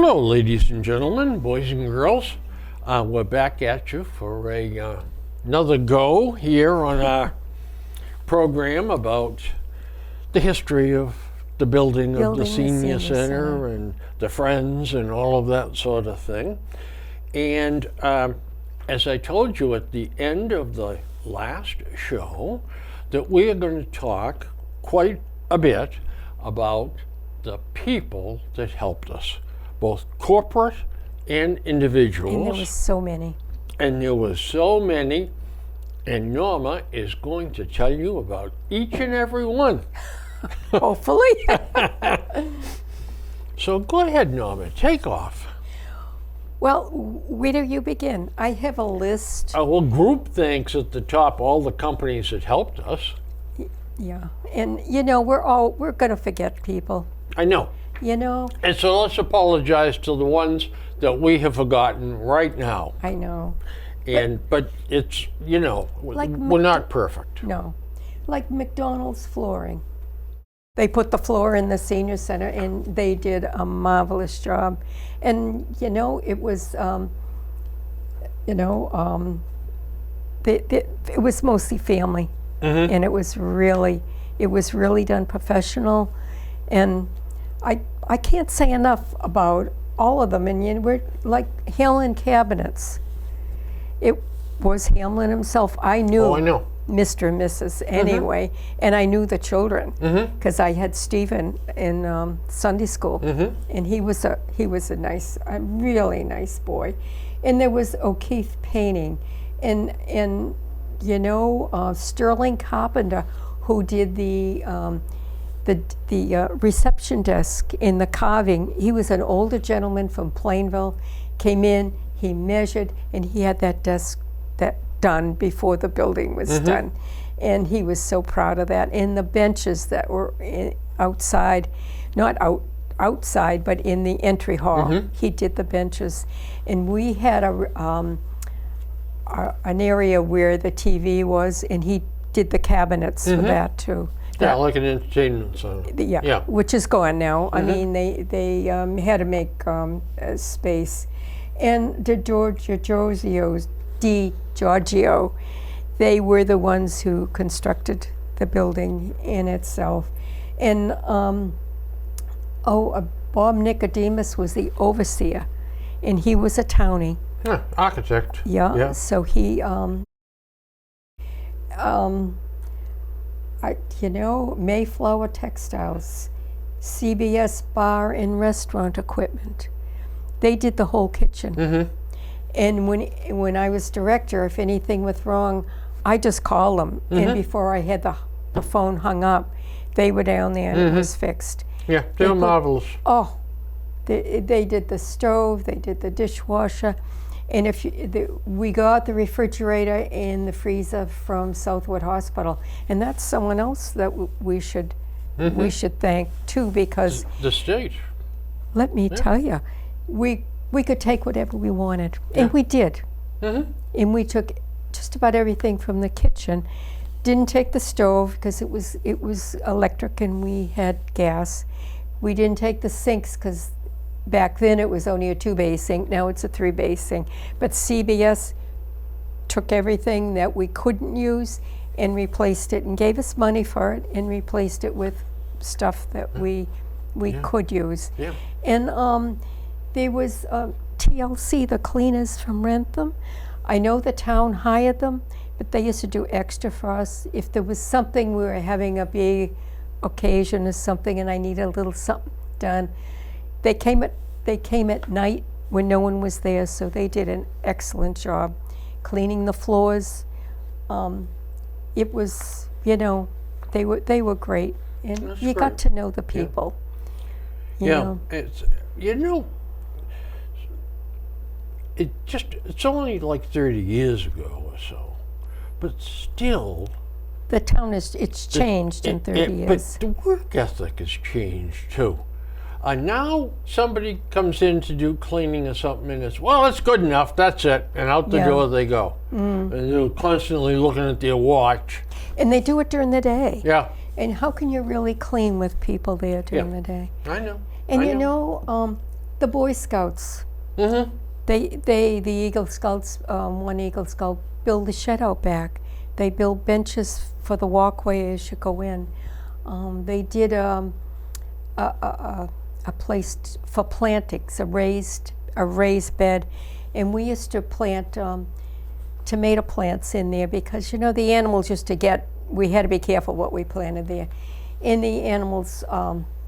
Hello, ladies and gentlemen, boys and girls. We're back at you for another go here on our program about the history of the building of the Senior Center and the Friends and all of that sort of thing. And as I told you at the end of the last show, that we are going to talk quite a bit about the people that helped us, both corporate and individuals. And there was so many. And Norma is going to tell you about each and every one. Hopefully. So go ahead, Norma, take off. Well, where do you begin? I have a list. Well, group thanks at the top, all the companies that helped us. Yeah, and we're going to forget people. I know. And so let's apologize to the ones that we have forgotten right now. I know. But it's, we're not perfect. No. Like McDonald's flooring. They put the floor in the senior center and they did a marvelous job. And, it was, it was mostly family. Mm-hmm. And it was really done professional. And I can't say enough about all of them. And we're like Hamlin Cabinets. It was Hamlin himself. I knew Mr. and Mrs. anyway, mm-hmm. and I knew the children because I had Stephen in Sunday school, mm-hmm. and he was a really nice boy. And there was O'Keefe Painting, and Sterling Carpenter, who did the reception desk in the carving. He was an older gentleman from Plainville, came in, he measured, and he had that desk done before the building was mm-hmm. done. And he was so proud of that. And the benches that were outside, not outside, but in the entry hall, mm-hmm. he did the benches. And we had an area where the TV was, and he did the cabinets mm-hmm. for that too. Yeah, like an entertainment center. Yeah, which is gone now. Mm-hmm. I mean, they had to make space. And Giorgio, they were the ones who constructed the building in itself. And Bob Nicodemus was the overseer, and he was a townie. Yeah, architect. Yeah. So he, Mayflower Textiles, CBS Bar and Restaurant Equipment. They did the whole kitchen. Mm-hmm. And when I was director, if anything was wrong, I just called them. Mm-hmm. And before I had the phone hung up, they were down there and mm-hmm. it was fixed. Yeah, they were marvelous. Oh, they did the stove, they did the dishwasher. And we got the refrigerator and the freezer from Southwood Hospital, and that's someone else that we should thank too, because the state. Let me tell you, we could take whatever we wanted, and we did. Mm-hmm. And we took just about everything from the kitchen. Didn't take the stove because it was electric and we had gas. We didn't take the sinks because back then it was only a 2-bay sink, now it's a 3-bay sink. But CBS took everything that we couldn't use and replaced it and gave us money for it and replaced it with stuff that we could use. Yeah. And there was TLC, the cleaners from Rentham. I know the town hired them, but they used to do extra for us. If there was something, we were having a big occasion or something and I needed a little something done, They came at night when no one was there, so they did an excellent job cleaning the floors. It was, they were great, and That's you great. got to know the people. Yeah, it's it's only like 30 years ago or so, but still. The town it's changed in 30 years. But the work ethic has changed too. Now somebody comes in to do cleaning or something and it's good enough, that's it, and out the door they go. Mm. And they're constantly looking at their watch. And they do it during the day. Yeah. And how can you really clean with people there during the day? I know. And The Boy Scouts. Mm-hmm. The Eagle Scouts, one Eagle Scout built the shed out back. They built benches for the walkway as you go in. They did a place for plantings, a raised bed, and we used to plant tomato plants in there because the animals used to get. We had to be careful what we planted there, and the animals.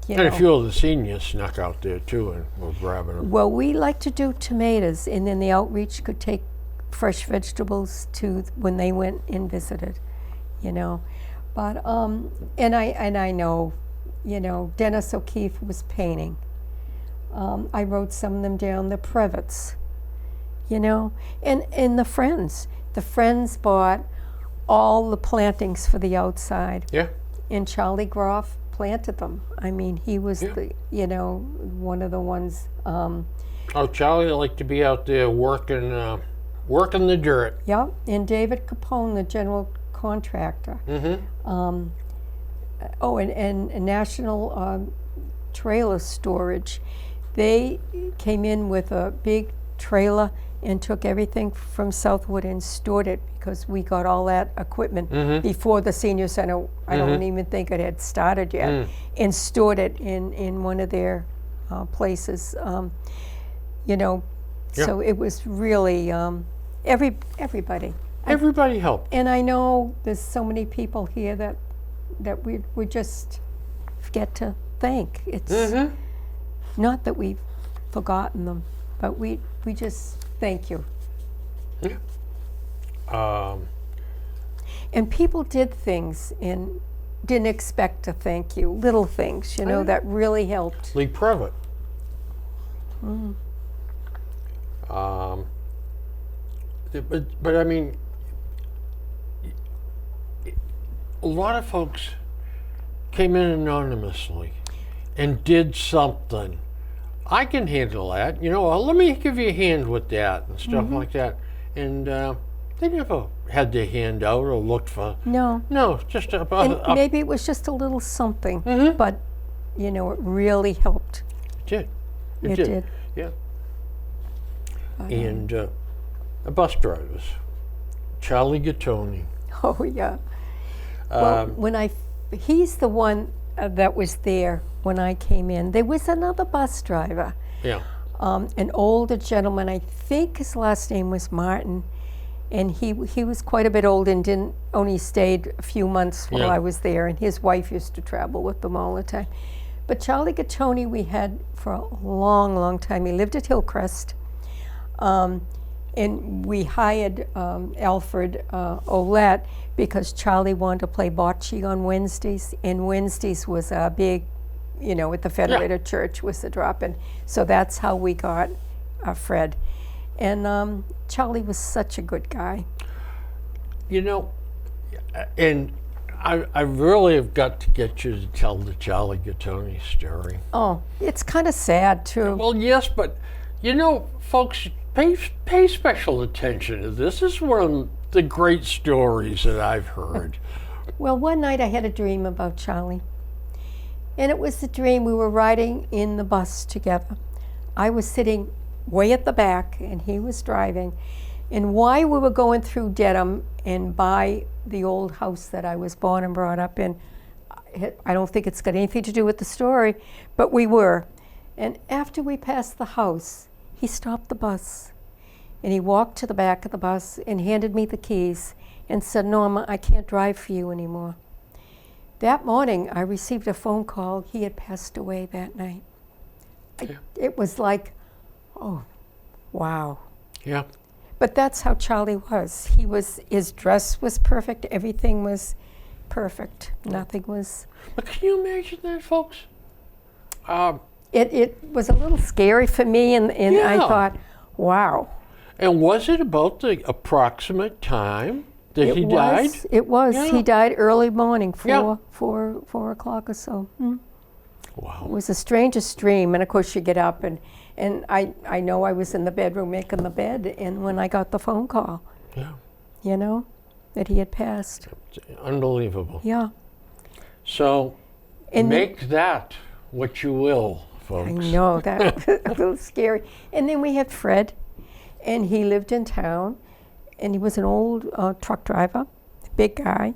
And a few of the seniors snuck out there too and were grabbing them. Well, we like to do tomatoes, and then the outreach could take fresh vegetables to when they went and visited, But and I know, Dennis O'Keefe was painting. I wrote some of them down. The Previtts, and the Friends. The Friends bought all the plantings for the outside. Yeah. And Charlie Groff planted them. I mean, he was one of the ones. Charlie liked to be out there working the dirt. Yeah, and David Capone, the general contractor. Mm-hmm. And National Trailer Storage. They came in with a big trailer and took everything from Southwood and stored it because we got all that equipment before the senior center. I don't even think it had started yet, and stored it in one of their places. So it was really everybody. Everybody helped. And I know there's so many people here that we just forget to thank. It's not that we've forgotten them, but we just thank you. Yeah. And people did things and didn't expect to thank you. Little things, that really helped. Lee Previtt. But I mean, a lot of folks came in anonymously and did something. I can handle that, let me give you a hand with that and stuff like that. And they never had their hand out or looked for. No, just maybe it was just a little something, but it really helped. It did. Yeah. And the bus drivers, Charlie Gattoni. Oh yeah. Well, he's the one that was there when I came in. There was another bus driver. Yeah. An older gentleman. I think his last name was Martin, and he was quite a bit old and only stayed a few months while I was there. And his wife used to travel with them all the time. But Charlie Gattoni we had for a long, long time. He lived at Hillcrest. And we hired Alfred Olette because Charlie wanted to play bocce on Wednesdays, and Wednesdays was a big, at the Federated Church was the drop-in. So that's how we got Fred. And Charlie was such a good guy. And I really have got to get you to tell the Charlie Gattoni story. Oh, it's kind of sad too. Well, yes, but folks, pay special attention to this. This is one of the great stories that I've heard. Well, one night I had a dream about Charlie. And it was the dream we were riding in the bus together. I was sitting way at the back and he was driving. And while we were going through Dedham and by the old house that I was born and brought up in, I don't think it's got anything to do with the story, but we were. And after we passed the house, he stopped the bus and he walked to the back of the bus and handed me the keys and said, "Norma, I can't drive for you anymore." That morning, I received a phone call. He had passed away that night. It was like, oh, wow. Yeah. But that's how Charlie was. His dress was perfect. Everything was perfect. Nothing was. But can you imagine that, folks? It was a little scary for me, and I thought, wow. And was it about the approximate time that he died? It was. Yeah. He died early morning, 4 o'clock or so. Wow. It was the strangest dream. And of course you get up and I know I was in the bedroom making the bed, and when I got the phone call, that he had passed. Unbelievable. Yeah. So And make that what you will folks. I know, that was a little scary. And then we had Fred, and he lived in town, and he was an old truck driver, big guy,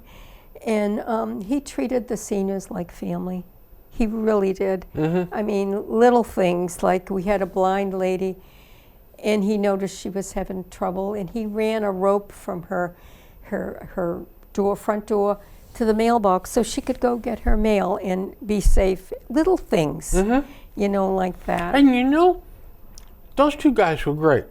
and he treated the seniors like family. He really did. I mean, little things, like we had a blind lady, and he noticed she was having trouble, and he ran a rope from her front door to the mailbox so she could go get her mail and be safe. Little things, you know, like that. And you know, those two guys were great.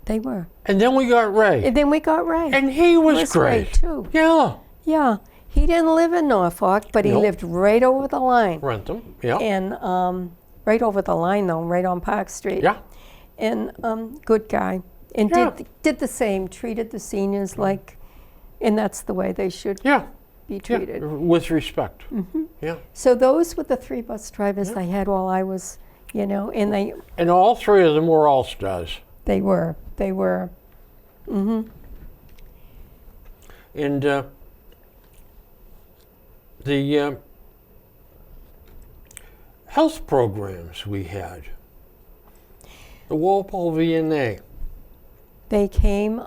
They were. And then we got Ray. And then we got Ray. And he was Ray great. too. Yeah. Yeah. He didn't live in Norfolk, but he Nope. lived right over the line. Rentham. Yeah. And right over the line, though, right on Park Street. Yeah. And good guy. And Yeah. did the same, treated the seniors like, and that's the way they should Yeah. be Yeah. treated. With respect. Yeah. So those were the 3 bus drivers I had while I was, you know, and And all 3 of them were all-stars. they were. And the health programs we had, the Walpole VNA. They came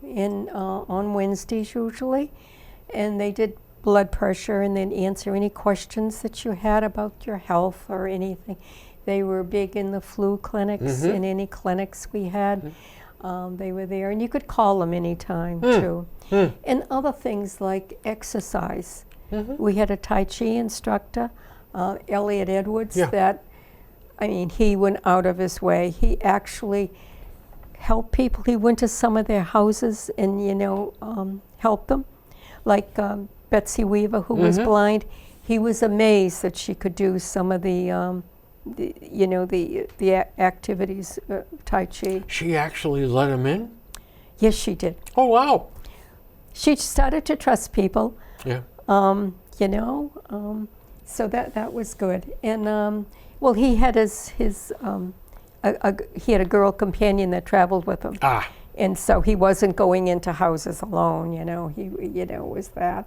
in on Wednesdays usually, and they did blood pressure and then answer any questions that you had about your health or anything. They were big in the flu clinics, in any clinics we had. They were there, and you could call them anytime too. And other things like exercise. We had a Tai Chi instructor, Elliot Edwards, that, I mean, he went out of his way. He actually helped people. He went to some of their houses and, you know, helped them. Like Betsy Weaver, who was blind, he was amazed that she could do some of the activities, Tai Chi. She actually let him in? Yes, she did. Oh, wow. She started to trust people. Yeah. You know, so that was good. And well, he had he had a girl companion that traveled with him. Ah. And so he wasn't going into houses alone. You know, he was that.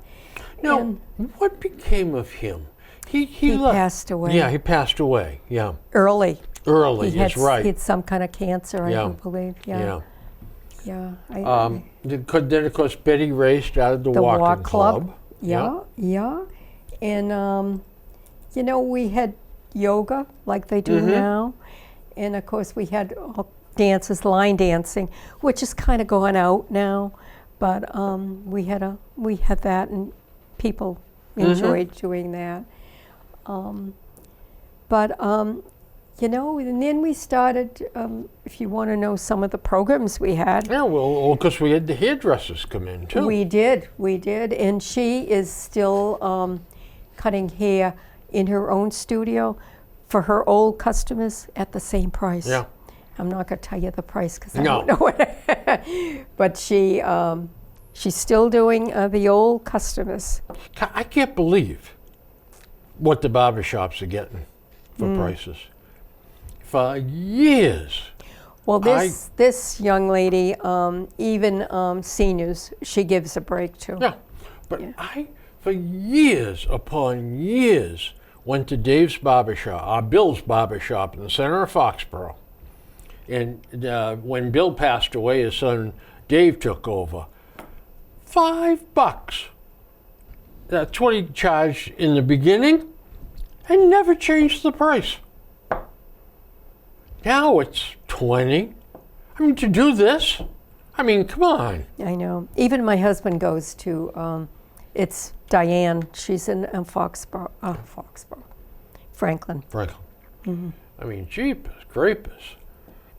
Now, And what became of him? He left. passed away. Yeah, he passed away. Yeah. Early. Early, He that's had, right. He had some kind of cancer, I Yeah. do believe. Yeah. Yeah. Yeah. Then, of course, Betty Ray started the walking Walk club. Yeah. And, you know, we had yoga like they do now. And, of course, we had dances, line dancing, which is kind of going out now. But we had that, and people enjoyed doing that. You know, and then we started, if you want to know some of the programs we had. Yeah, well, because we had the hairdressers come in, too. We did. And she is still cutting hair in her own studio for her old customers at the same price. Yeah. I'm not going to tell you the price because I No. don't know what. But she's still doing the old customers. I can't believe what the barbershops are getting for prices. For years. Well, this young lady, even seniors, she gives a break to. Yeah, but I, for years upon years, went to Dave's barbershop, Bill's barbershop in the center of Foxborough. And when Bill passed away, his son Dave took over. $5. That's what he charged in the beginning, and never changed the price. Now it's 20. I mean, to do this, I mean, come on. I know. Even my husband goes to, it's Diane. She's in Foxborough, Franklin. Franklin. I mean, jeepers, creepers.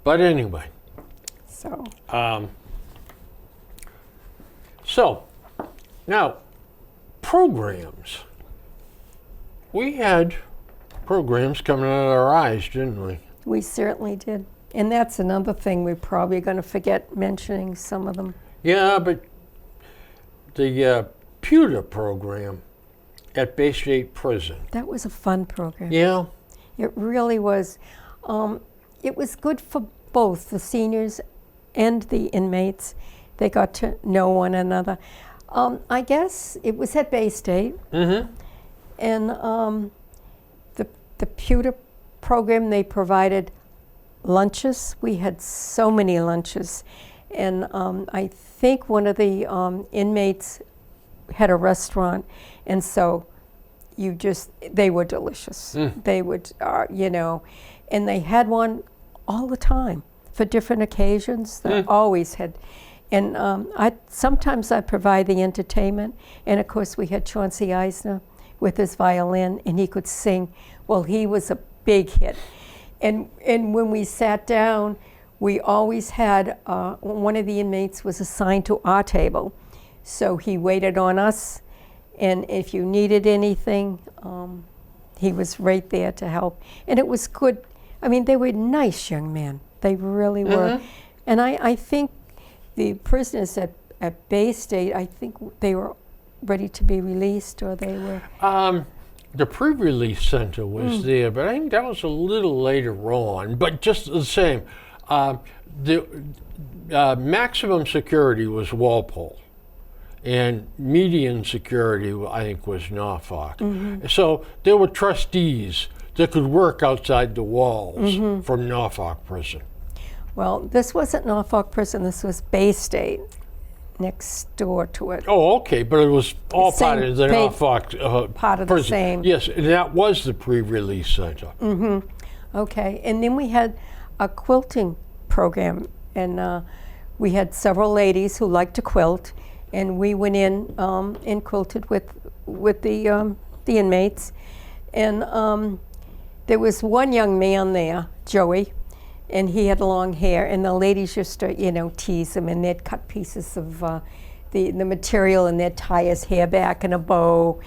But anyway. So. So, now, programs. We had programs coming out of our eyes, didn't we? We certainly did. And that's another thing we're probably going to forget mentioning some of them. Yeah, but the pewter program at Bay State Prison. That was a fun program. Yeah. It really was. It was good for both the seniors and the inmates. They got to know one another. I guess it was at Bay State. And the pewter program, they provided lunches. We had so many lunches. And I think one of the inmates had a restaurant. And so they were delicious. They would, and they had one all the time for different occasions. They always had. And sometimes I provide the entertainment. And of course we had Chauncey Eisner with his violin, and he could sing. Well, he was a big hit. And when we sat down, we always had, one of the inmates was assigned to our table. So he waited on us, and if you needed anything, he was right there to help. And it was good. I mean, they were nice young men. They really were. And I think the prisoners at Bay State, I think they were ready to be released, or they were? The pre-release center was there, but I think that was a little later on. But just the same, the maximum security was Walpole, and median security, I think, was Norfolk. So there were trustees that could work outside the walls from Norfolk Prison. Well, this wasn't Norfolk Prison. This was Bay State, next door to it. Oh, okay, but it was all part of the Norfolk part of the prison. same. Yes, and that was the pre-release center. Okay, and then we had a quilting program, and we had several ladies who liked to quilt, and we went in and quilted with the inmates, and there was one young man there, Joey, and he had long hair, and the ladies used to, tease him, and they'd cut pieces of the material, and they'd tie his hair back in a bow.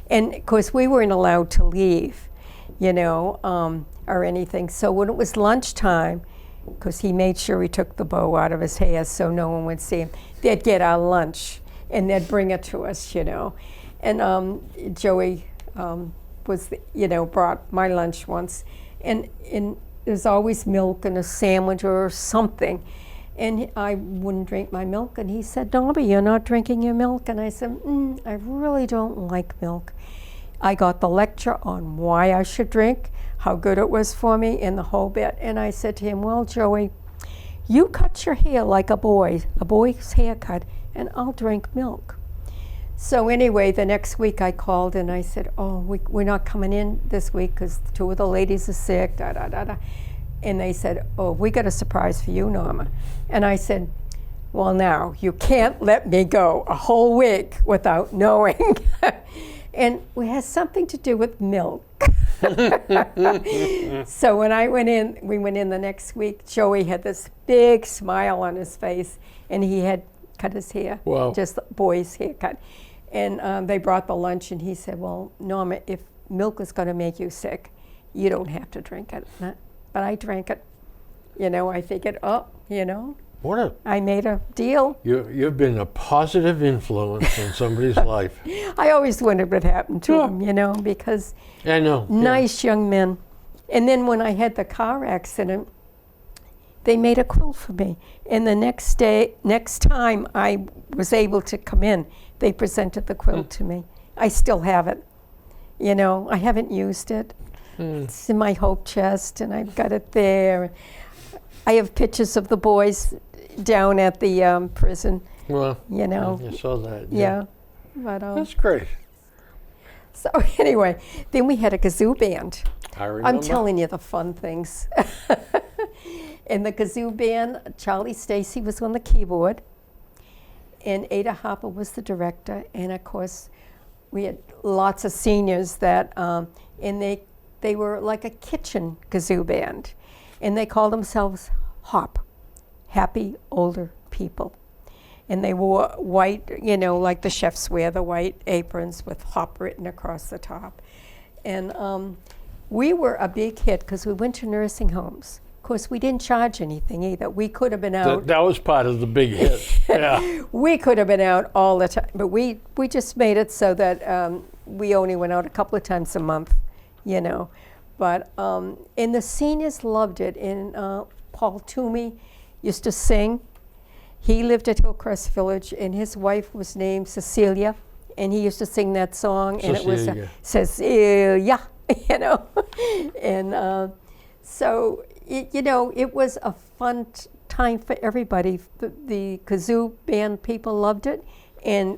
And of course, we weren't allowed to leave, or anything. So when it was lunchtime, because he made sure he took the bow out of his hair so no one would see him, they'd get our lunch, and they'd bring it to us, And Joey brought my lunch once, and there's always milk and a sandwich or something. And I wouldn't drink my milk. And he said, "Darby, you're not drinking your milk?" And I said, "I really don't like milk." I got the lecture on why I should drink, how good it was for me, and the whole bit. And I said to him, "Well, Joey, you cut your hair like a boy's haircut, and I'll drink milk." So anyway, the next week I called and I said, "Oh, we're not coming in this week because 2 of the ladies are sick, And they said, "Oh, we got a surprise for you, Norma." And I said, "Well, now, you can't let me go a whole week without knowing." And it has something to do with milk. So when we went in the next week, Joey had this big smile on his face, and he had cut his hair, just boy's haircut. And they brought the lunch, and he said, "Well, Norma, if milk is going to make you sick, you don't have to drink it." But I drank it. I figured, I made a deal. You've been a positive influence in somebody's life. I always wondered what happened to him, because I know. Nice young men. And then when I had the car accident, they made a quilt for me. And the next time I was able to come in, they presented the quilt to me. I still have it. I haven't used it. It's in my hope chest, and I've got it there. I have pictures of the boys down at the prison. Well, I saw that. Yeah. But, that's great. So anyway, then we had a kazoo band. I remember. I'm telling you the fun things. In the kazoo band, Charlie Stacy was on the keyboard, and Ada Harper was the director. And of course, we had lots of seniors that, and they were like a kitchen kazoo band, and they called themselves HOP, Happy Older People. And they wore white, like the chefs wear the white aprons with HOP written across the top. And we were a big hit because we went to nursing homes. Of course, we didn't charge anything either. We could have been out. That was part of the big hit. Yeah. We could have been out all the time, but we just made it so that we only went out a couple of times a month, But and the seniors loved it. And Paul Toomey used to sing. He lived at Hillcrest Village, and his wife was named Cecilia, and he used to sing that song, and it was Cecilia, you know. And so, it was a fun time for everybody. The kazoo band people loved it, and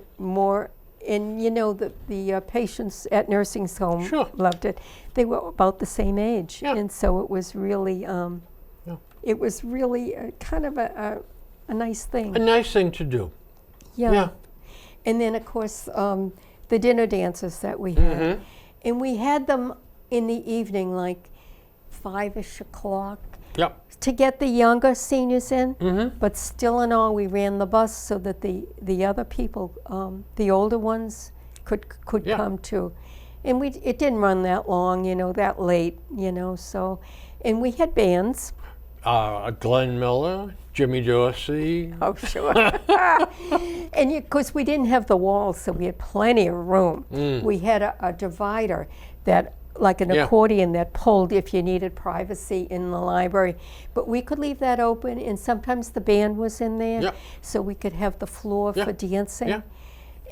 the patients at nursing home Sure. loved it. They were about the same age, Yeah. and so it was really, kind of a nice thing. A nice thing to do. Yeah. And then, of course, the dinner dances that we had. And we had them in the evening, like 5-ish o'clock, Yep. to get the younger seniors in. But still in all, we ran the bus so that the other people, the older ones, could Yeah. come too. And it didn't run that long, that late, so. And we had bands. Glenn Miller, Jimmy Dorsey. Oh, sure. And of course, we didn't have the walls, so we had plenty of room. We had a divider that, like an accordion, that pulled if you needed privacy in the library. But we could leave that open, and sometimes the band was in there, Yep. so we could have the floor for dancing. Yeah.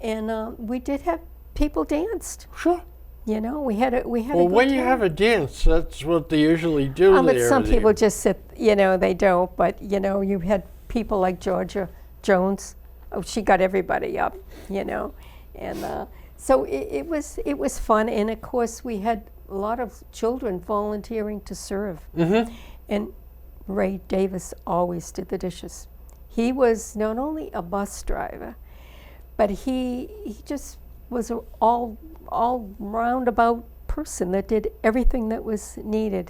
And we did have people danced. Sure. We had a Well, good when you time. have a dance, that's what they usually do But there. some people just sit, they don't. But, you had people like Georgia Jones. Oh, she got everybody up, And so it was fun. And, of course, we had a lot of children volunteering to serve. And Ray Davis always did the dishes. He was not only a bus driver, but he just was an all roundabout person that did everything that was needed.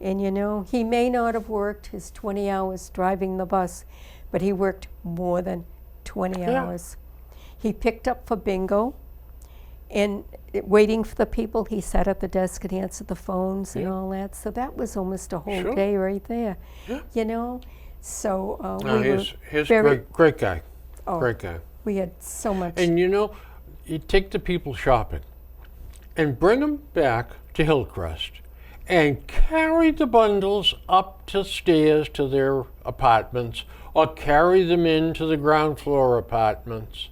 And he may not have worked his 20 hours driving the bus, but he worked more than 20 hours. He picked up for bingo, and waiting for the people, he sat at the desk and answered the phones and all that. So that was almost a whole day right there. So he's very great guy. Oh, Great guy. we had so much. And you take the people shopping and bring them back to Hillcrest and carry the bundles up the stairs to their apartments or carry them into the ground floor apartments.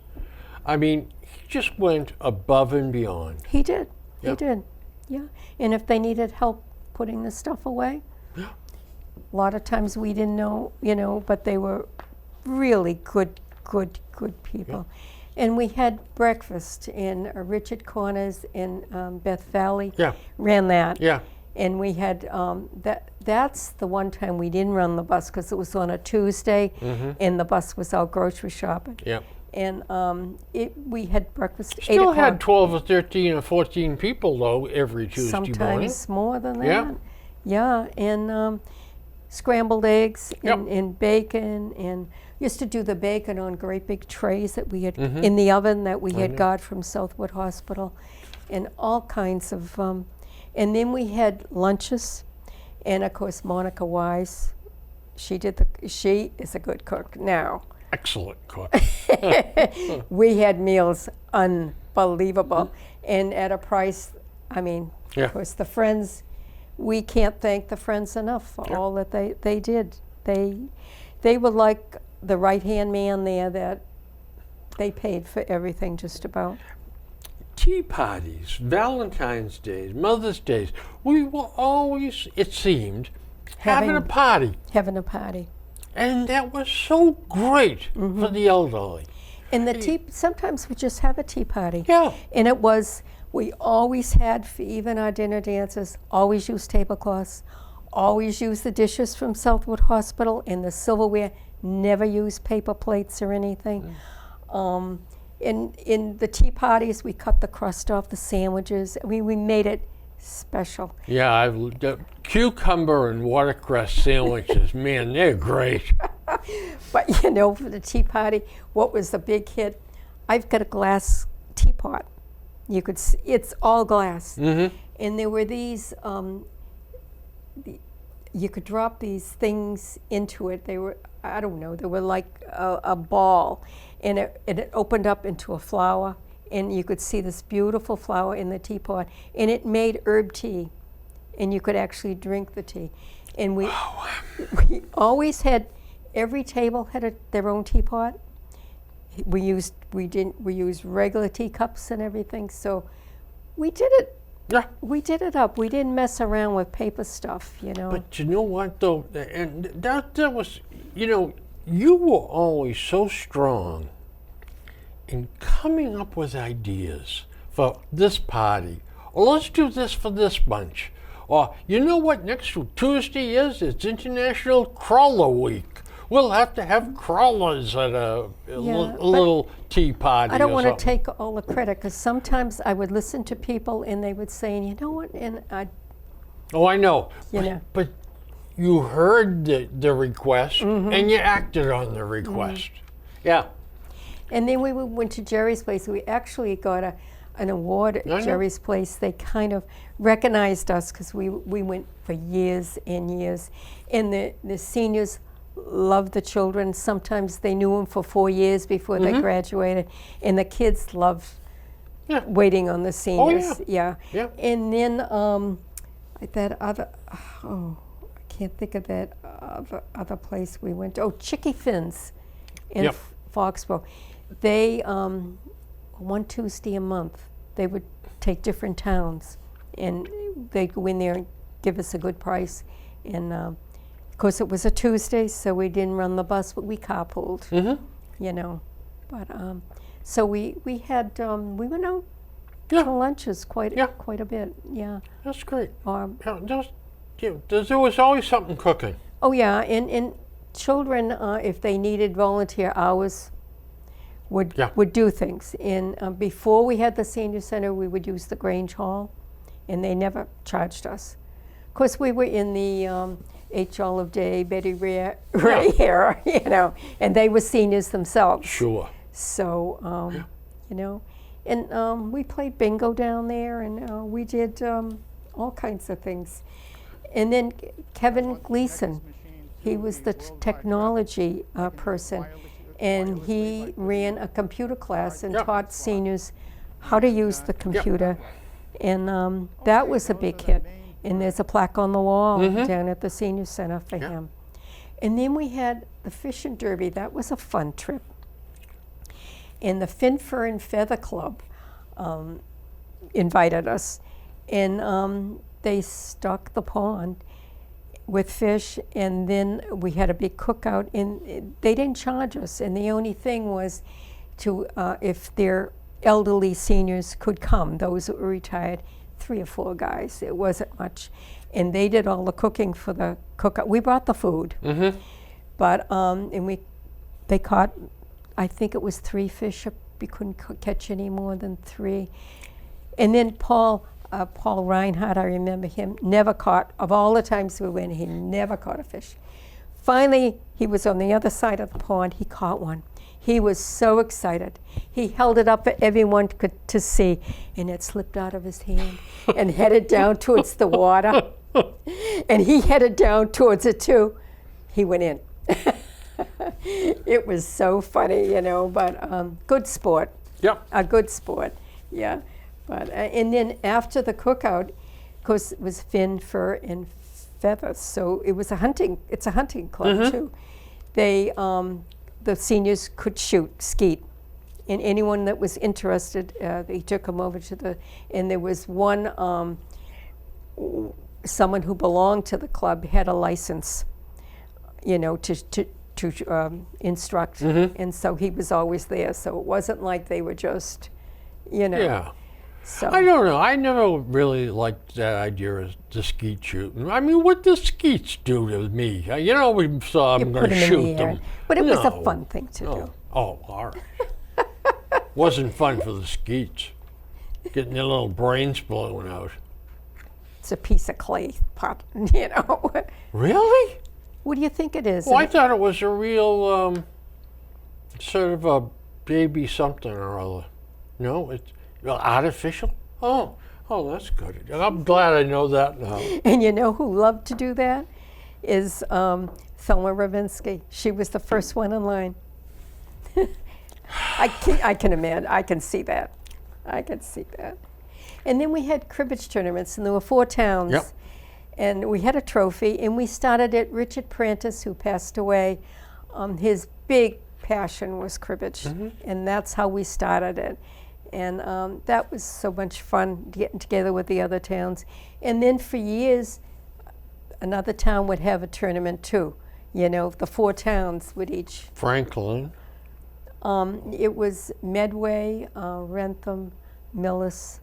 I mean, he just went above and beyond. He did. Yep. He did. Yeah. And if they needed help putting the stuff away, a lot of times we didn't know, but they were really good people. And we had breakfast in Richard Corners in Beth Valley. Ran that. And we had that's the one time we didn't run the bus because it was on a Tuesday, and the bus was out grocery shopping. And we had breakfast. Still 8 o'clock. had 12 or 13 or 14 people though every Tuesday morning. Sometimes more than that. Yeah, and scrambled eggs and bacon, and used to do the bacon on great big trays that we had in the oven that we had got from Southwood Hospital, and all kinds of. And then we had lunches, and of course Monica Wise, she is a good cook now. Excellent cook. We had meals unbelievable, and at a price. I mean, of course the Friends. We can't thank the Friends enough for all that they did. They were like the right-hand man there, that they paid for everything just about. Tea parties, Valentine's Days, Mother's Days. We were always, it seemed, having a party. Having a party. And that was so great for the elderly. And sometimes we just have a tea party. Yeah. And we always had, for even our dinner dances, always used tablecloths, always used the dishes from Southwood Hospital, and the silverware, never used paper plates or anything. In the tea parties, we cut the crust off the sandwiches. I mean, we made it special. Yeah, cucumber and watercress sandwiches, man, they're great. But for the tea party, what was the big hit? I've got a glass teapot. You could see, it's all glass. And there were these, you could drop these things into it. They were, I don't know, they were like a ball. And it opened up into a flower. And you could see this beautiful flower in the teapot. And it made herb tea. And you could actually drink the tea. And we always had, every table had their own teapot. We used regular teacups and everything, so we did it Yeah. We did it up. We didn't mess around with paper stuff, you know. But you know what, though? And that was, you know, you were always so strong in coming up with ideas for this party. Or let's do this for this bunch. Or, you know what next Tuesday is? It's International Crawler Week. We'll have to have crawlers at a little tea party. I don't or want to something. take all the credit, because sometimes I would listen to people and they would say, you know what, and I, Oh, I know. You know. But you heard the request and you acted on the request. Yeah. and then we went to Jerry's place. We actually got an award at I know. Jerry's place. They kind of recognized us because we went for years and years. And the seniors loved the children. Sometimes they knew them for 4 years before they graduated. And the kids loved Yeah. waiting on the seniors. Yeah. And then that other, I can't think of that other place we went to. Oh, Chicky Finn's in Yep. Foxborough. They, one Tuesday a month, they would take different towns and they'd go in there and give us a good price. And of course it was a Tuesday, so we didn't run the bus, but we carpooled, you know. But so we had, we went out Yeah. to lunches quite Yeah. quite a bit, yeah. That's great. Or There was always something cooking. Oh yeah, and children, if they needed volunteer hours, would do things. And before we had the senior center, we would use the Grange Hall, and they never charged us. Of course, we were in the H. Olive Day, Betty Ray era, you know, and they were seniors themselves. Sure. So, you know, and we played bingo down there, and we did all kinds of things. And then Kevin Gleason, he was the technology person, and he ran a computer class and taught seniors how to use the computer. And that was a big hit. And there's a plaque on the wall down at the senior center for him. And then we had the fishing derby. That was a fun trip. And the Fin Fur and Feather Club invited us. And they stocked the pond with fish, and then we had a big cookout, and they didn't charge us. And the only thing was to, if their elderly seniors could come, those that were retired, 3 or 4 guys, it wasn't much. And they did all the cooking for the cookout. We brought the food, but, and they caught, I think it was 3 fish. We couldn't catch any more than 3. And then Paul Reinhardt, I remember him, never caught, of all the times we went, he never caught a fish. Finally, he was on the other side of the pond, he caught one. He was so excited. He held it up for everyone to see, and it slipped out of his hand and headed down towards the water. And he headed down towards it too. He went in. It was so funny, you know, but good sport. Yep. A good sport, yeah. But and then after the cookout, of course, it was fin, fur, and feathers. So it was a hunting. It's a hunting club too. They the seniors could shoot skeet, and anyone that was interested, they took them over to the. And there was one someone who belonged to the club had a license, you know, to instruct, and so he was always there. So it wasn't like they were just, you know. Yeah. So I don't know. I never really liked that idea of the skeet shooting. I mean, what does skeets do to me? You know, we saw I'm going to shoot them. But it was a No. fun thing to do. Oh, all right. Wasn't fun for the skeets. Getting their little brains blown out. It's a piece of clay pot, you know. Really? What do you think it is? Well, I thought it was a real sort of a baby something or other. No, it's artificial. Oh, that's good. I'm glad I know that now. And you know who loved to do that? Is Thelma Ravinsky. She was the first one in line. I can imagine. I can see that. I can see that. And then we had cribbage tournaments, and there were 4 towns. Yep. And we had a trophy, and we started it. Richard Prentice, who passed away, his big passion was cribbage, and that's how we started it. and that was so much fun getting together with the other towns. And then for years, another town would have a tournament too. You know, the 4 towns would each. Franklin. It was Medway, Rentham, Millis.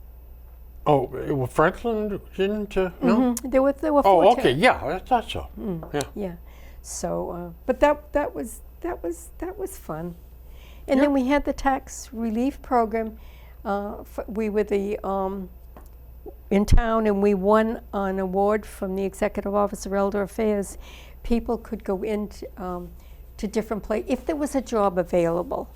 Oh, well, Franklin didn't? No. There were 4 Oh, towns. okay. Yeah, I thought so. Yeah. Yeah. So, but that was fun. And then we had the tax relief program. We were in town, and we won an award from the Executive Office of Elder Affairs. People could go into to different places if there was a job available.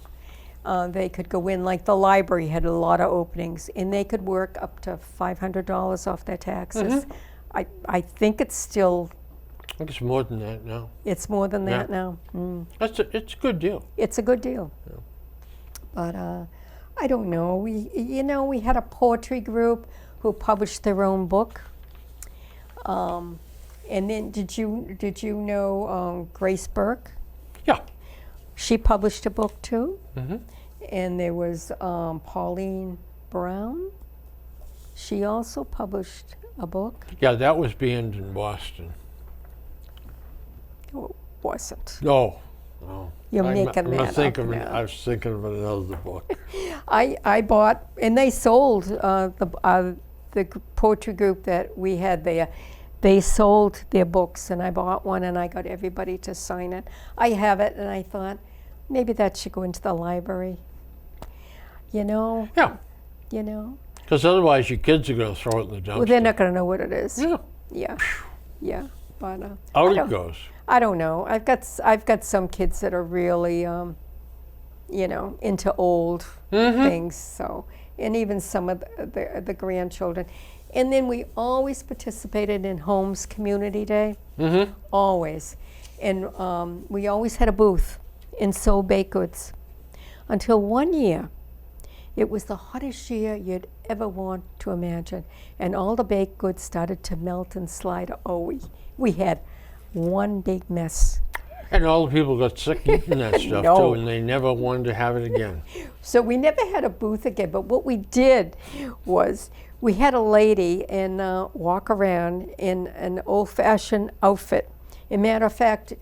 They could go in, like the library had a lot of openings, and they could work up to $500 off their taxes. I think it's still. I think it's more than that now. It's more than that now. It's a good deal. It's a good deal. Yeah. But I don't know. We had a poetry group who published their own book. And then did you know Grace Burke? Yeah. She published a book too. Mm-hmm. And there was Pauline Brown. She also published a book. Yeah, that was banned in Boston. Oh, it wasn't. No. You're making that up now. I was thinking of another book. I bought, and they sold the poetry group that we had there. They sold their books, and I bought one, and I got everybody to sign it. I have it, and I thought maybe that should go into the library. Yeah. Because otherwise, your kids are going to throw it in the dumpster. Well, they're not going to know what it is. Yeah. Yeah. But Out it goes. I don't know. I've got some kids that are really, into old things. So, and even some of the grandchildren. And then we always participated in Homes Community Day. Mm-hmm. Always. And we always had a booth and sold baked goods. Until one year, it was the hottest year you'd ever want to imagine. And all the baked goods started to melt and slide. Oh, we had one big mess. And all the people got sick eating that stuff too, and they never wanted to have it again. So we never had a booth again, but what we did was we had a lady walk around in an old-fashioned outfit. As a matter of fact,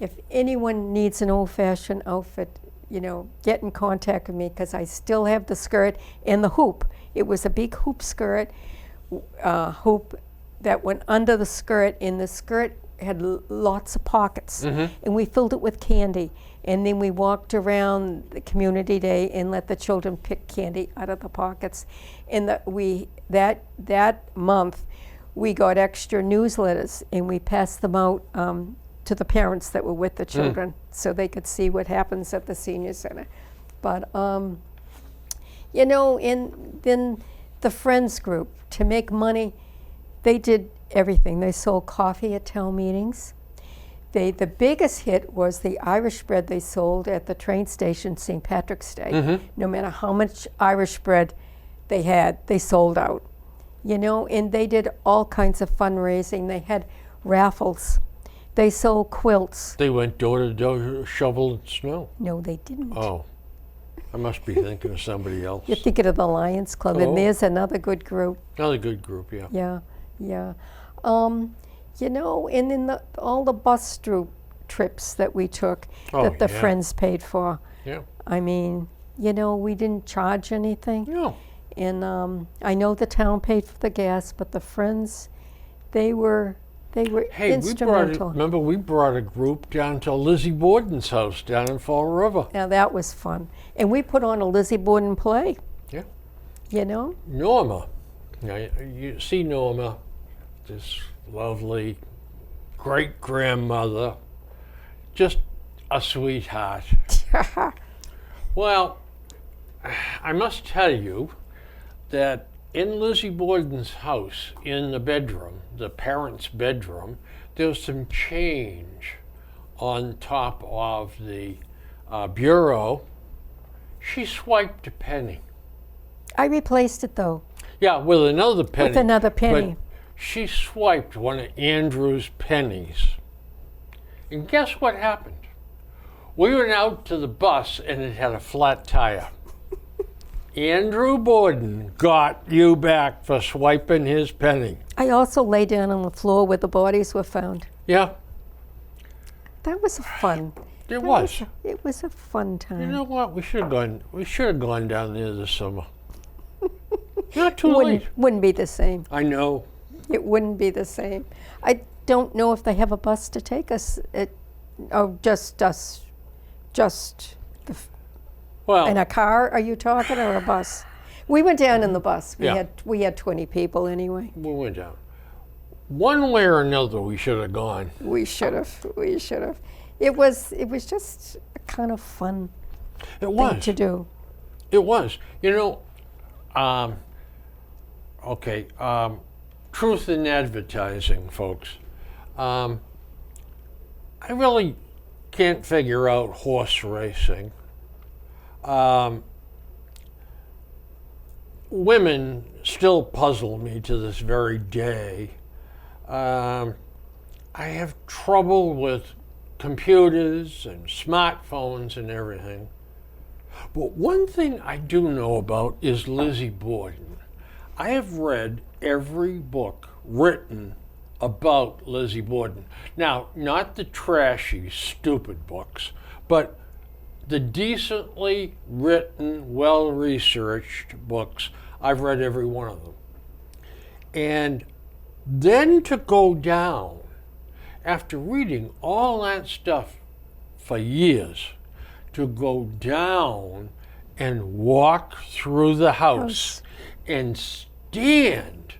if anyone needs an old-fashioned outfit, get in contact with me, because I still have the skirt and the hoop. It was a big hoop skirt, hoop that went under the skirt, and the skirt had lots of pockets, and we filled it with candy, and then we walked around the community day and let the children pick candy out of the pockets. And that month we got extra newsletters, and we passed them out to the parents that were with the children, so they could see what happens at the senior center. But and then the Friends group, to make money, they did everything. They sold coffee at town meetings. The biggest hit was the Irish bread they sold at the train station St. Patrick's Day. No matter how much Irish bread they had, they sold out. And they did all kinds of fundraising. They had raffles. They sold quilts. They went door to door shoveling snow. No, they didn't. Oh, I must be thinking of somebody else. You're thinking of the Lions Club, and there's another good group. Another good group, yeah. Yeah. And then all the bus trips that we took that the Friends paid for. Yeah. I mean, we didn't charge anything. No. And I know the town paid for the gas, but the Friends, they were instrumental. We brought a group down to Lizzie Borden's house down in Fall River. Now that was fun. And we put on a Lizzie Borden play. Yeah. Norma. Now, you see Norma, this lovely great-grandmother, just a sweetheart. Well, I must tell you that in Lizzie Borden's house, in the bedroom, the parents' bedroom, there was some change on top of the bureau. She swiped a penny. I replaced it, though. Yeah, with another penny. With another penny. But she swiped one of Andrew's pennies. And guess what happened? We went out to the bus and it had a flat tire. Andrew Borden got you back for swiping his penny. I also lay down on the floor where the bodies were found. Yeah, That was fun. it was. It was a fun time. You know what? We should have gone. We should have gone down there this summer. Not too late. Wouldn't be the same. I know. It wouldn't be the same. I don't know if they have a bus to take us. Just us. Well, In a car, are you talking, or a bus? We went down in the bus. Yeah. We had 20 people anyway. we went down. One way or another, we should have gone. We should have. We should have. It was just a kind of fun It thing was. to do. It was. You know. Okay. Truth in advertising, folks. I really can't figure out horse racing. Women still puzzle me to this very day. I have trouble with computers and smartphones and everything. But one thing I do know about is Lizzie Borden. I have read every book written about Lizzie Borden. Now, not the trashy, stupid books, but the decently written, well-researched books. I've read every one of them. And then to go down, after reading all that stuff for years, to go down and walk through the house and stand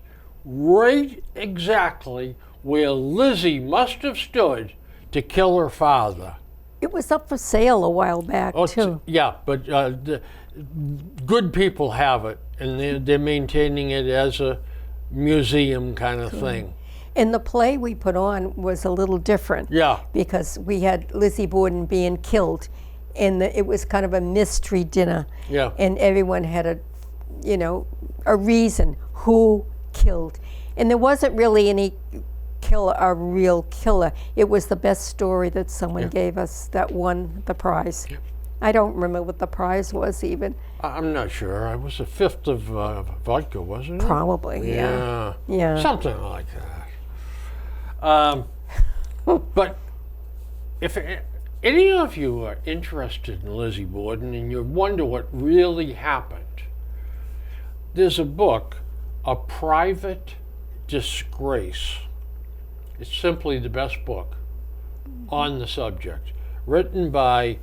right exactly where Lizzie must have stood to kill her father. It was up for sale a while back, too. Yeah, but the good people have it, and they're maintaining it as a museum kind of thing. And the play we put on was a little different. Yeah. Because we had Lizzie Borden being killed, and it was kind of a mystery dinner. Yeah. And everyone had a reason who killed. And there wasn't really any a real killer. It was the best story that someone gave us that won the prize. Yeah. I don't remember what the prize was even. I'm not sure. It was a fifth of vodka, wasn't it? Probably, yeah. Something like that. But if any of you are interested in Lizzie Borden and you wonder what really happened, there's a book, A Private Disgrace. It's simply the best book on the subject, written by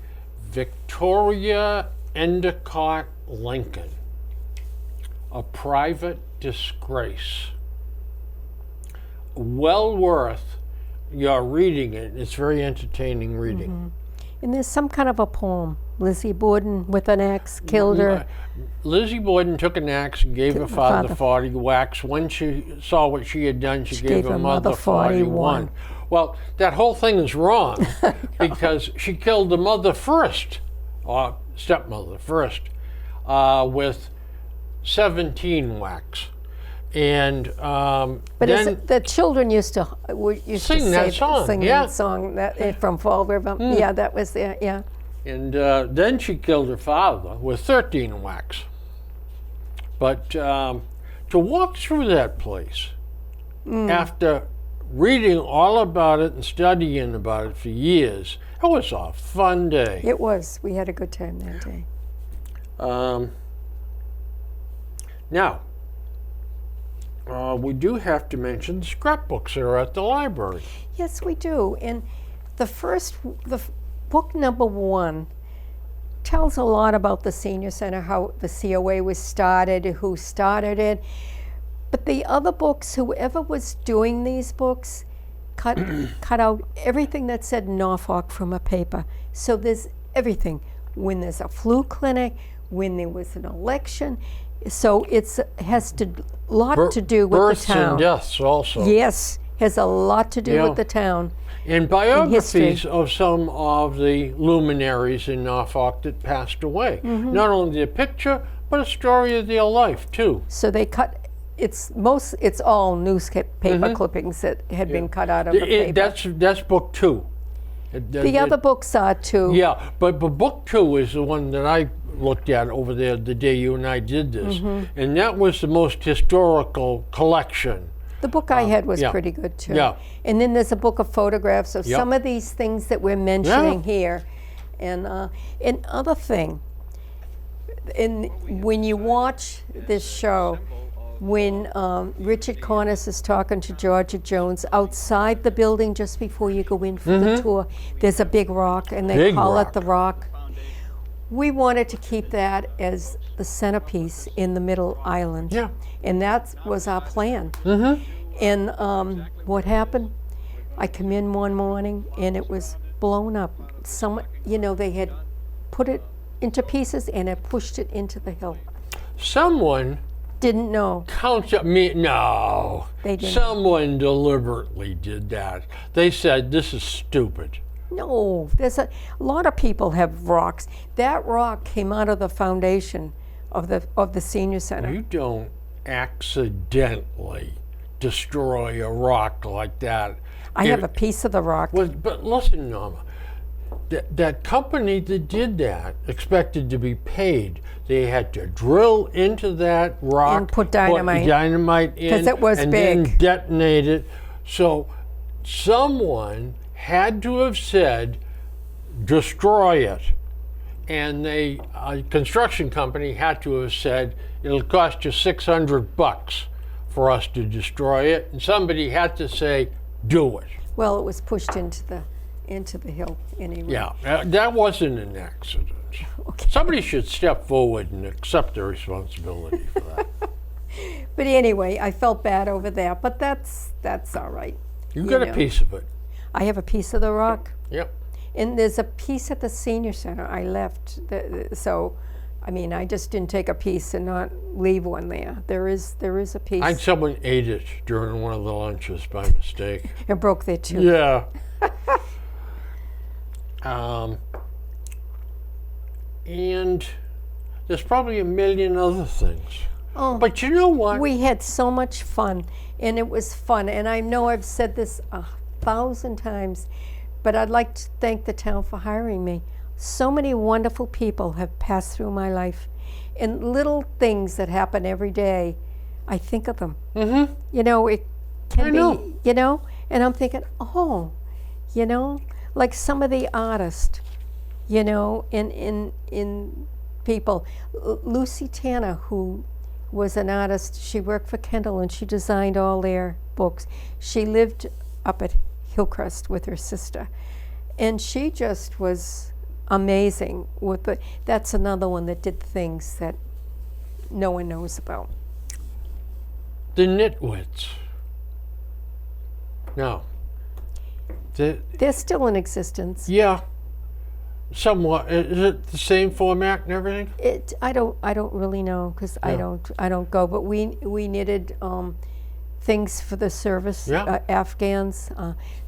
Victoria Endicott Lincoln. A Private Disgrace. Well worth your reading it. It's very entertaining reading. Mm-hmm. And there's some kind of a poem. Lizzie Borden with an axe killed her. Lizzie Borden took an axe and gave her father 40 whacks. When she saw what she had done, she gave her mother 41. Well, that whole thing is wrong because she killed the mother first, or stepmother first, with 17 whacks. And but then the children used to sing that song from Fall River. Yeah, that was there. Yeah. And then she killed her father with 13 whacks. But to walk through that place after reading all about it and studying about it for years, it was a fun day. It was. We had a good time that day. Now, we do have to mention the scrapbooks that are at the library. Yes, we do. And the book number 1 tells a lot about the senior center, how the COA was started, who started it. But the other books, whoever was doing these books, cut out everything that said Norfolk from a paper. So there's everything. When there's a flu clinic, when there was an election. So it has a lot to do with births the town. And deaths also. Yes, has a lot to do with the town. And biographies of some of the luminaries in Norfolk that passed away. Not only their picture, but a story of their life too. So they cut. It's all newspaper clippings that had been cut out of the paper. That's book 2. The other books are too. Yeah, but book 2 is the one that I looked at over there the day you and I did this, and that was the most historical collection. The book I had was yeah. pretty good too. Yeah. And then there's a book of photographs of Yep. some of these things that we're mentioning here. And other thing, when you watch this show, when Richard Cornice is talking to Georgia Jones outside the building just before you go in for the tour, there's a big rock, and they Big call rock. it the Rock. We wanted to keep that as the centerpiece in the middle island. Yeah. And that was our plan. And what happened? I come in one morning and it was blown up. They had put it into pieces and had pushed it into the hill. Someone Didn't know. counted me. No. They didn't. Someone deliberately did that. They said, this is stupid. No, there's a lot of people have rocks. That rock came out of the foundation of the senior center. You don't accidentally destroy a rock like that. I have a piece of the rock. But listen, Norma, that company that did that expected to be paid. They had to drill into that rock And put dynamite. in, 'Cause it was and big. then detonate it. So someone had to have said, destroy it. And a construction company had to have said, it'll cost you $600 for us to destroy it. And somebody had to say, do it. Well, it was pushed into the hill anyway. Yeah, that wasn't an accident. Okay. Somebody should step forward and accept the responsibility for that. But anyway, I felt bad over that, but that's all right. You got know. a piece of it. I have a piece of the rock. Yep. And there's a piece at the senior center I left. I just didn't take a piece and not leave one there. There is a piece. Someone ate it during one of the lunches by mistake. It broke their tooth. Yeah. And there's probably a million other things. Oh, But you know what? we had so much fun, and it was fun. And I know I've said this 1,000 times, but I'd like to thank the town for hiring me. So many wonderful people have passed through my life, and little things that happen every day, I think of them. Mm-hmm. It can I be, know. and I'm thinking, like some of the artists, in people. Lucy Tanner, who was an artist, she worked for Kendall and she designed all their books. She lived up at Hillcrest with her sister, and she just was amazing. That's another one that did things that no one knows about. The Nitwits. No. They're still in existence. Yeah. Somewhat. Is it the same format and everything? I don't really know because I don't go. But we knitted things for the service. Yeah. Afghans,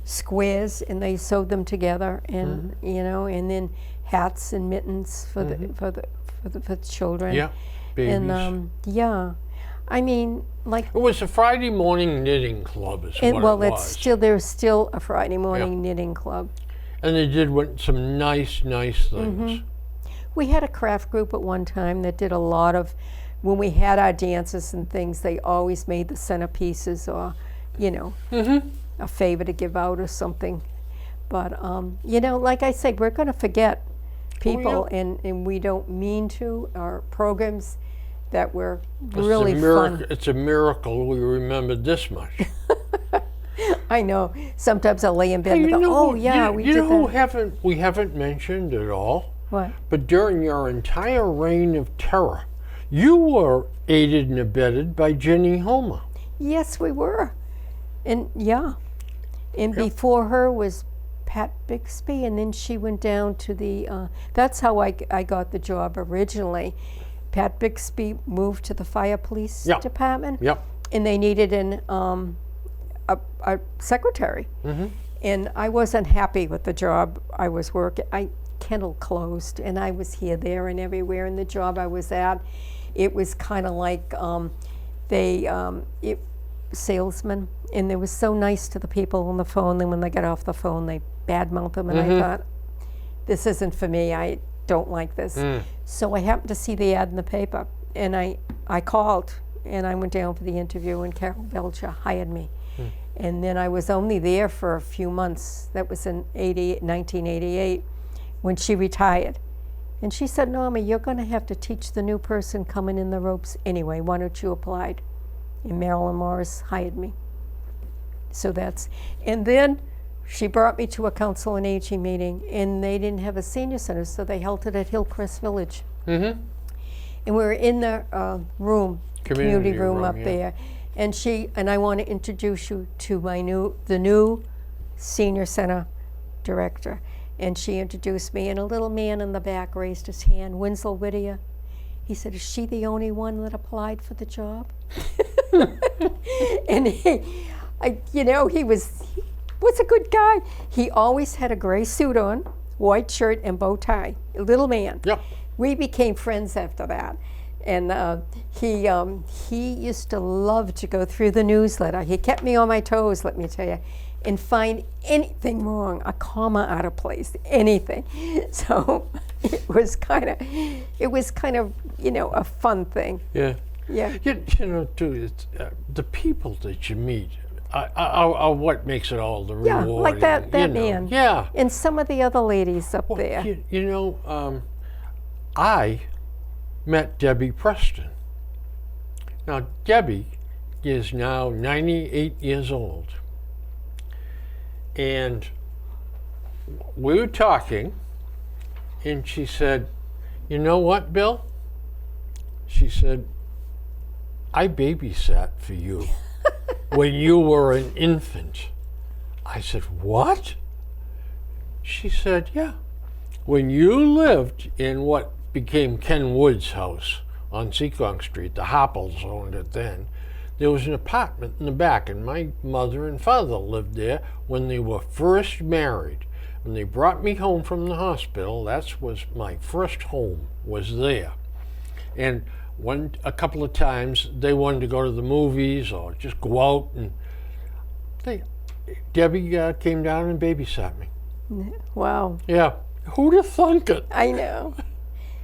squares, and they sewed them together, and and then hats and mittens for the children. Yeah. Babies. And like. It was a Friday morning knitting club is what it was. There's still a Friday morning knitting club. And they did some nice things. Mm-hmm. We had a craft group at one time that did a lot of, when we had our dances and things, they always made the centerpieces or, a favor to give out or something. But, like I say, we're going to forget people, and we don't mean to. Our programs that were really fun. It's a miracle we remembered this much. I know. Sometimes I'll lay in bed and go, we did that. We haven't mentioned at all? What? But during your entire reign of terror, you were aided and abetted by Jenny Homer. Yes, we were. And before her was Pat Bixby, and then she went down to the, that's how I got the job originally. Pat Bixby moved to the fire police department. Yep. And they needed a secretary. Mm-hmm. And I wasn't happy with the job I was working. Kendall closed, and I was here, there, and everywhere. And the job I was at, it was kind of like salesmen, and they were so nice to the people on the phone. Then when they got off the phone, they badmouthed them, and I thought, this isn't for me. don't like this. So I happened to see the ad in the paper, and I called, and I went down for the interview, and Carol Belcher hired me. And then I was only there for a few months. That was in 1988 when she retired. And she said, Norma, you're going to have to teach the new person coming in the ropes anyway. Why don't you apply? And Marilyn Morris hired me. So and then she brought me to a council and aging meeting, and they didn't have a senior center, so they held it at Hillcrest Village. And we were in the community room up there. And I want to introduce you to the new senior center director. And she introduced me, and a little man in the back raised his hand, Winslow Whittier. He said, is she the only one that applied for the job? And he was a good guy. He always had a gray suit on, white shirt and bow tie, a little man. Yep. We became friends after that. And he used to love to go through the newsletter. He kept me on my toes, let me tell you, and find anything wrong, a comma out of place, anything. So it was kind of, a fun thing. Yeah. Yeah. Too, it's, the people that you meet are what makes it all the rewarding. Yeah, like that man. Yeah. And some of the other ladies up there. I met Debbie Preston. Now, Debbie is now 98 years old. And we were talking, and she said, you know what, Bill? She said, I babysat for you when you were an infant. I said, what? She said, yeah. When you lived in what became Ken Wood's house on Seekonk Street, the Hopples owned it then, there was an apartment in the back, and my mother and father lived there when they were first married. When they brought me home from the hospital, that was my first home, was there. And a couple of times they wanted to go to the movies or just go out, and Debbie came down and babysat me. Wow. Yeah. Who'd have thunk it? I know.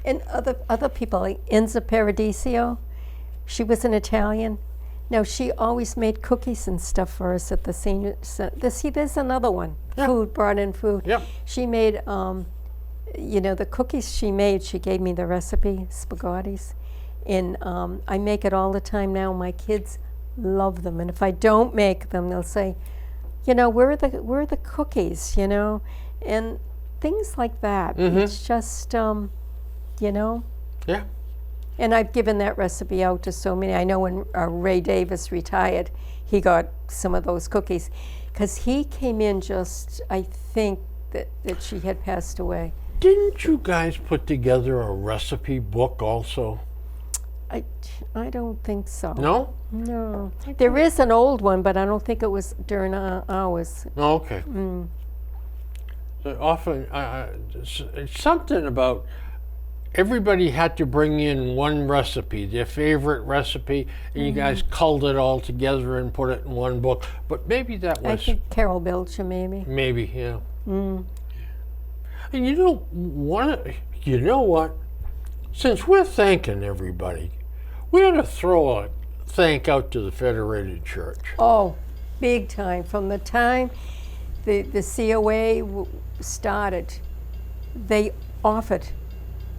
And other people, like Enza Paradiso, she was an Italian. No, she always made cookies and stuff for us at the senior center. See, there's another one. Yeah. Food, brought in food. Yep. She made, the cookies she made, she gave me the recipe, spaghettis. And I make it all the time now. My kids love them. And if I don't make them, they'll say, where are the cookies, And things like that. Mm-hmm. It's just, Yeah. And I've given that recipe out to so many. I know when Ray Davis retired, he got some of those cookies. Because he came in I think that she had passed away. Didn't you guys put together a recipe book also? I don't think so. No? No. There is an old one, but I don't think it was during ours. Oh, okay. So often, it's something about everybody had to bring in one recipe, their favorite recipe, and you guys culled it all together and put it in one book. But maybe that was... I think Carol Belcher, maybe. Maybe, yeah. And you know what? Since we're thanking everybody, we ought to throw a thank out to the Federated Church. Oh, big time. From the time the COA started, they offered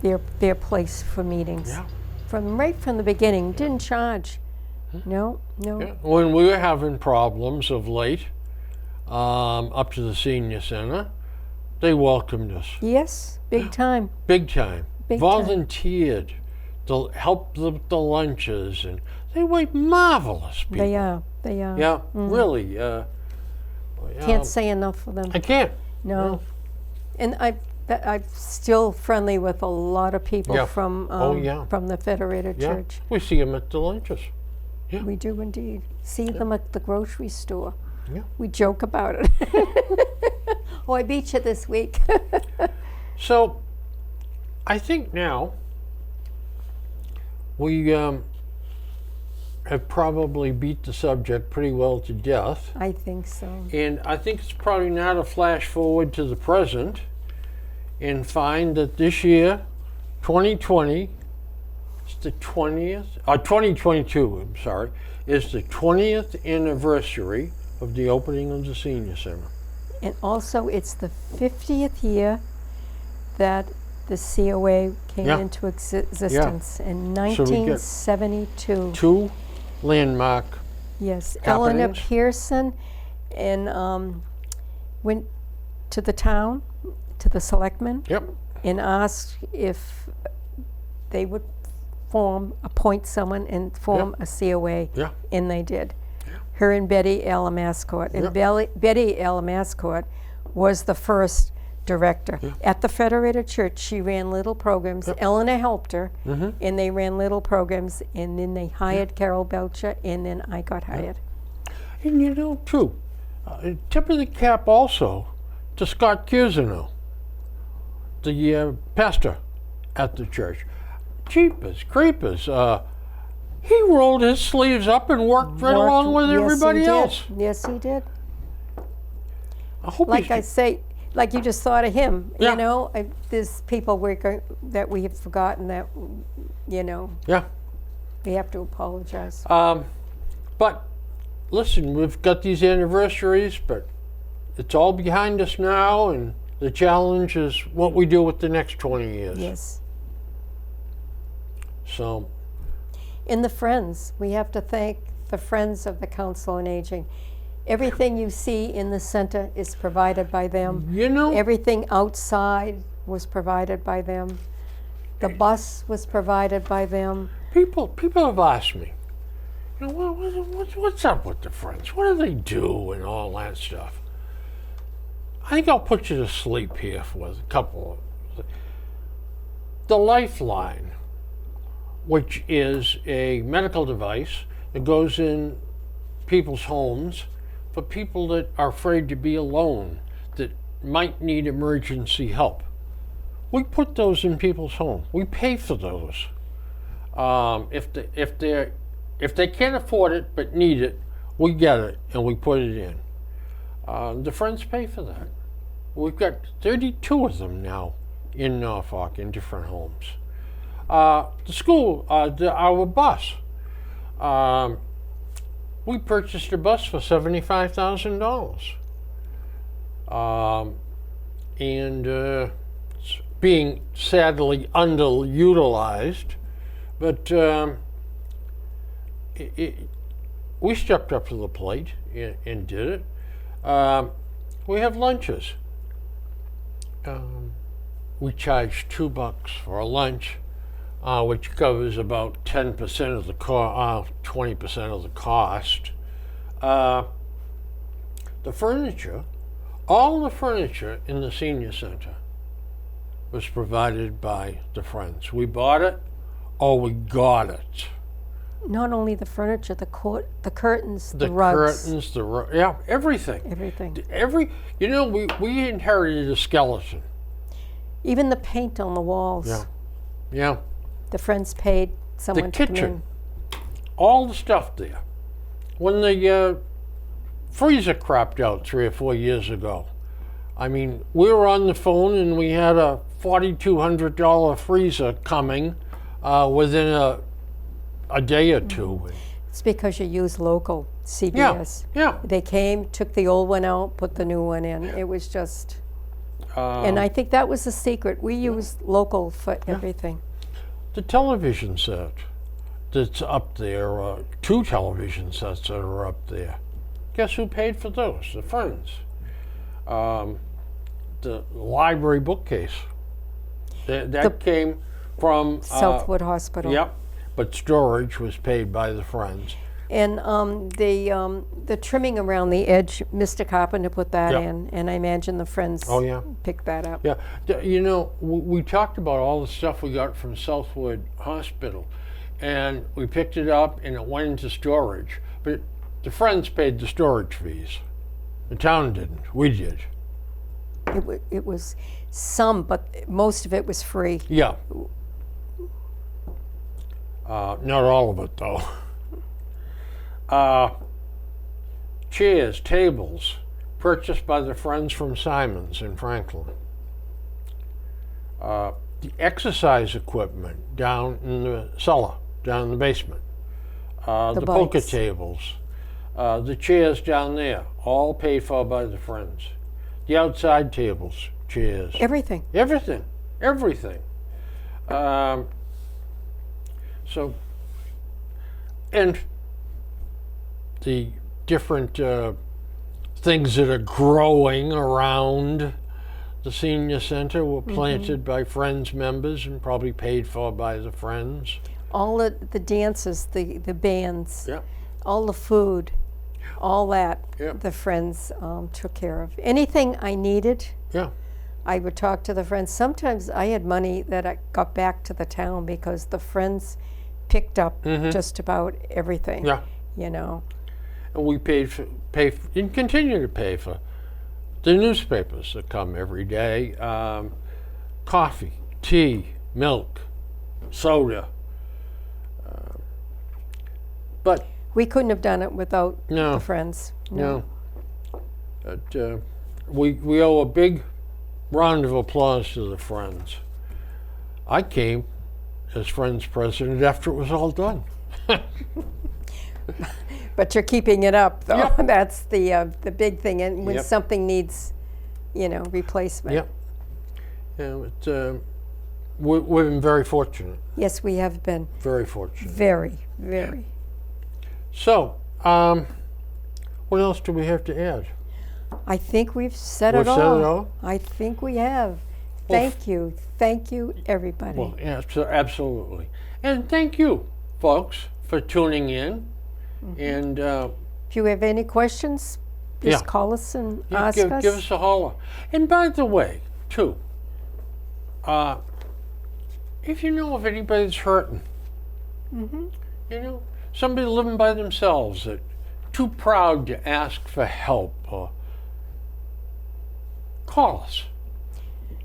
their place for meetings. Yeah. Right from the beginning, didn't charge. No. Yeah. When we were having problems of late, up to the senior center, they welcomed us. Yes, big time. Big time. Big Volunteered to help the lunches, and they were marvelous people. They are. Yeah, really. Can't say enough for them. I can't. No. And I'm still friendly with a lot of people from the Federated Church. We see them at the lunches. Yeah. We do indeed. See them at the grocery store. Yeah. We joke about it. Oh, I beat you this week. So, I think now we have probably beat the subject pretty well to death. I think so. And I think it's probably now to flash forward to the present. and find that this year, 2020, it's the 20th, 2022, I'm sorry, is the 20th anniversary of the opening of the senior center. And also, it's the 50th year that the COA came Yeah. into existence in So we get 1972. 2 landmark. Yes, Eleanor happenings. Pearson and went to the town, to the selectmen, Yep. and asked if they would appoint someone and form a COA, Yeah. and they did. Her and Betty Alamascourt. And Betty Alamascourt was the first director. At the Federated Church, she ran little programs. Eleanor helped her, and they ran little programs, and then they hired Carol Belcher, and then I got hired. And you know, too, tip of the cap also to Scott Kirzano, the pastor at the church. Jeepers creepers. He rolled his sleeves up and worked right along with everybody else. Yes, he did. I hope Like I say, like you just thought of him. Yeah. You know, there's people that we have forgotten that, you know, Yeah. we have to apologize. But listen, we've got these anniversaries, but it's all behind us now, and the challenge is what we do with the next 20 years. Yes. So, And the Friends, we have to thank the Friends of the Council on Aging. Everything you see in the center is provided by them. you know, Everything outside was provided by them. The bus was provided by them. people have asked me, you know, what's up with the Friends? What do they do and all that stuff? I think I'll put you to sleep here with a couple of the Lifeline, which is a medical device that goes in people's homes for people that are afraid to be alone, that might need emergency help. We put those in people's homes. We pay for those. If they can't afford it but need it, we get it and we put it in. The Friends pay for that. We've got 32 of them now in Norfolk in different homes. The school, our bus. We purchased a bus for $75,000. And it's being sadly underutilized, but we stepped up to the plate and did it. We have lunches. We charge $2 for a lunch, which covers about 10% of the 20% of the cost. The furniture, all the furniture in the senior center was provided by the Friends. We bought it or we got it. Not only the furniture, the curtains, The the rugs. curtains, yeah, everything. Everything. You know, we inherited a skeleton. Even the paint on the walls. Yeah. Yeah. The Friends paid someone to come kitchen. in. All the stuff there. When the freezer crapped out 3 or 4 years ago, I mean, we were on the phone and we had a $4,200 freezer coming within a day or two. It's because you use local CBS. Yeah. They came, took the old one out, put the new one in. It was just, and I think that was the secret. We used local for everything. The television set that's up there, 2 television sets that are up there. Guess who paid for those? The Friends. The library bookcase. That came from Southwood Hospital. Yep, but storage was paid by the Friends. And the trimming around the edge, Mr. Carpenter put that in, and I imagine the Friends picked that up. Yeah, you know, we talked about all the stuff we got from Southwood Hospital, and we picked it up and it went into storage. But the Friends paid the storage fees. The town didn't. We did. It was some, but most of it was free. Yeah. Not all of it, though. Chairs, tables, purchased by the Friends from Simons in Franklin. the exercise equipment down in the cellar, down in the basement, the poker bikes. tables, the chairs down there, all paid for by the Friends. The outside tables, chairs, Everything. everything. So, and the different things that are growing around the senior center were planted by Friends members and probably paid for by the Friends. All the dances, the bands, Yeah. all the food, all that Yeah. the Friends took care of. Anything I needed, Yeah. I would talk to the Friends. Sometimes I had money that I got back to the town because the Friends picked up just about everything. Yeah. You know. And we and continue to pay for the newspapers that come every day, coffee, tea, milk, soda. But We couldn't have done it without No. the Friends. no, but, we owe a big round of applause to the Friends. I came as Friends president after it was all done. But you're keeping it up, though. Yep. That's the big thing. And when Yep. something needs, replacement. Yep. Yeah, we've been very fortunate. Yes, we have been. Very fortunate. Very, very. So, what else do we have to add? I think we've said We've it all. said it all? I think we have. Well, Thank you, everybody. Well, yeah, absolutely. And thank you, folks, for tuning in. And If you have any questions, just Yeah. call us and yeah, ask give, us. give us a holler. And by the way, too, if you know of anybody that's hurting, somebody living by themselves that too proud to ask for help, call us.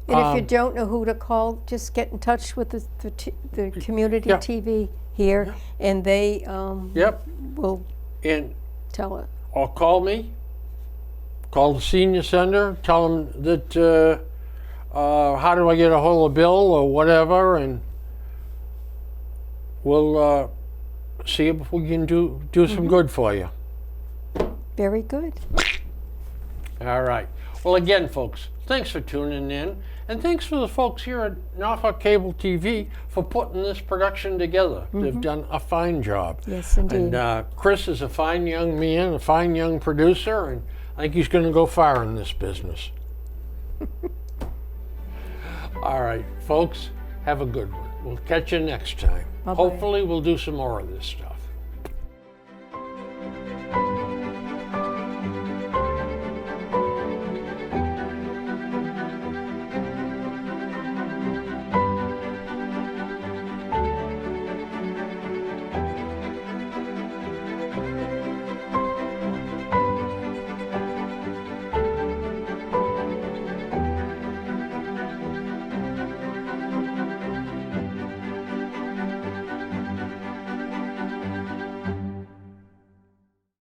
And if you don't know who to call, just get in touch with the community Yeah. TV here, and they Yep. will And tell it. or call me. Call the senior center. Tell them that how do I get a hold of Bill or whatever, and we'll see if we can do some good for you. Very good. All right. Well, again, folks, thanks for tuning in, and thanks for the folks here at Norfolk Cable TV for putting this production together. They've done a fine job. Yes, indeed. And Chris is a fine young man, a fine young producer, and I think he's going to go far in this business. All right, folks, have a good one. We'll catch you next time. Bye-bye. Hopefully, we'll do some more of this stuff.